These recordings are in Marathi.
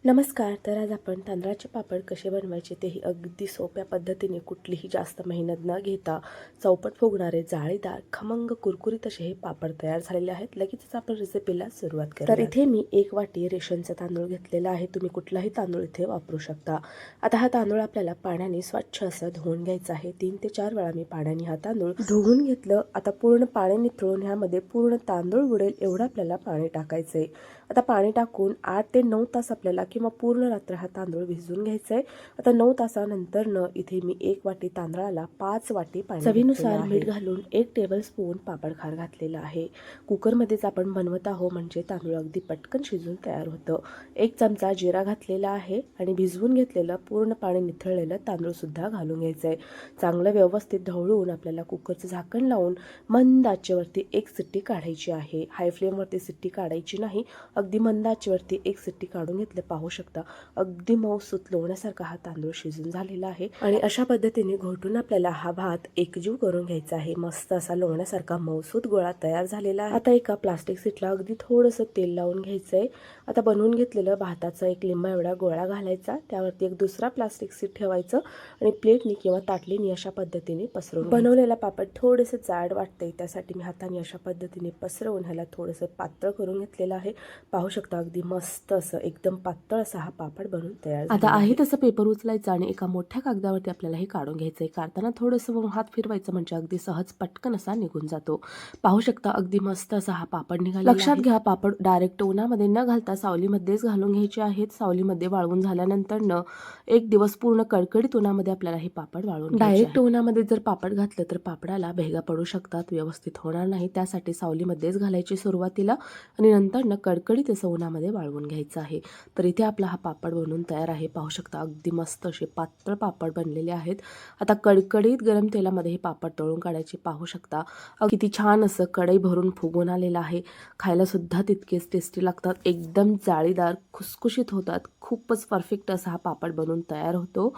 नमस्कार. तर आज आपण तांदळाचे पापड कसे बनवायचे तेही अगदी सोप्या पद्धतीने कुठलीही जास्त मेहनत न घेता चौपट फुगणारे, जाळीदार, खमंग, कुरकुरीत असे हे पापड तयार झालेले आहेत. लगेचच आपण रेसिपीला सुरुवात करूया. तर इथे मी 1 वाटी रेशनचा तांदूळ घेतलेला आहे. तुम्ही कुठलाही तांदूळ इथे वापरू शकता. आता हा तांदूळ आपल्याला पाण्याने स्वच्छ असं धुवून घ्यायचा आहे. 3 ते 4 वेळा मी पाण्याने हा तांदूळ धुवून घेतलं. आता पूर्ण पाणी निथळून ह्यामध्ये पूर्ण तांदूळ बुडेल एवढं आपल्याला पाणी टाकायचं आहे. आता पाणी टाकून 8 ते 9 तास आपल्याला किंवा पूर्ण रात्र हा तांदूळ भिजवून घ्यायचा आहे. आता 9 तासानंतर इथे मी 1 वाटी तांदळाला 5 वाटी पाणी चवीनुसार मीठ घालून 1 टेबलस्पून पापडखार घातलेला आहे. कुकरमध्येच आपण बनवत आहोत म्हणजे तांदूळ अगदी पटकन शिजून तयार होतं. 1 चमचा जिरा घातलेला आहे आणि भिजवून घेतलेलं पूर्ण पाणी निथळलेलं तांदूळ सुद्धा घालून घ्यायचं आहे. चांगलं व्यवस्थित ढवळून आपल्याला कुकरचं झाकण लावून मंद आचेवरती 1 शिट्टी काढायची आहे. हाय फ्लेमवरती शिट्टी काढायची नाही. अगदी मंद आचेवरती 1 शिट्टी काढून घेतलं. पाहू शकता अगदी मऊसूत लोण्यासारखा हा तांदूळ शिजून झालेला आहे आणि अशा पद्धतीने घोटून आपल्याला हा भात एकजीव करून घ्यायचा आहे. मस्त असा लोण्यासारखा मऊसूत गोळा तयार झालेला आहे. आता एका प्लास्टिक सीटला अगदी थोडंसं तेल लावून घ्यायचंय. आता बनवून घेतलेलं भाताचा 1 लिंबा एवढा गोळा घालायचा. त्यावरती एक दुसरा प्लास्टिक सीट ठेवायचं आणि प्लेटनी किंवा ताटलीनी अशा पद्धतीने पसरवून बनवलेला पापड थोडेसे जाड वाटते, त्यासाठी मी हाताने अशा पद्धतीने पसरवून ह्याला थोडंसं पातळ करून घेतलेलं आहे. पाहू शकता अगदी मस्त असं एकदम पातळ असा हा पापड बनून तयार झाला. आता आहे तसं पेपर उचलायचं आणि एका मोठ्या कागदावरती आपल्याला हे काढून घ्यायचं आहे. काढताना थोडंसं हात फिरवायचं म्हणजे अगदी सहज पटकन असा निघून जातो. पाहू शकता अगदी मस्त असा हा पापड निघाला. लक्षात घ्या पापड डायरेक्ट उन्हामध्ये न घालता सावलीमध्येच घालून घ्यायचे आहेत. सावलीमध्ये वाळवून झाल्यानंतर 1 दिवस पूर्ण कडकडीत उन्हामध्ये आपल्याला हे पापड वाळवून डायरेक्ट उन्हामध्ये जर पापड घातलं तर पापडाला भेगा पडू शकतात, व्यवस्थित होणार नाही. त्यासाठी सावलीमध्येच घालायची सुरुवातीला आणि नंतर कडकडीत असं उन्हामध्ये वाळवून घ्यायचं आहे. तर इथे आपला हा पापड बनवून तयार आहे. पाहू शकता अगदी मस्त असे पातळ पापड बनलेले आहेत. आता कडकडीत गरम तेलामध्ये हे पापड तळून काढायचे. पाहू शकता किती छान असं कढई भरून फुगून आलेलं आहे. खायला सुद्धा तितकेच टेस्टी लागतात. एकदम जाळीदार, खुसखुशीत होतात. खूपच परफेक्ट असा हा पापड बनवून तयार होतो.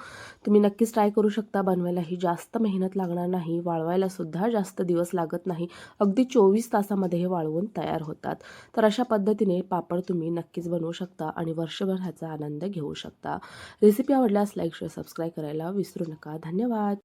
तुम्ही नक्कीच ट्राय करू शकता. बनवायलाही जास्त मेहनत लागणार नाही, वाळवायला सुद्धा जास्त दिवस लागत नाही. अगदी 24 तासामध्ये हे वाळवून तयार होतात. तर अशा पद्धतीने पापड तुम्ही नक्कीच बनवू शकता आणि वर्षभर ह्याचा आनंद घेऊ शकता. रेसिपी आवडल्यास लाईक, शेअर, सबस्क्राईब करायला विसरू नका. धन्यवाद.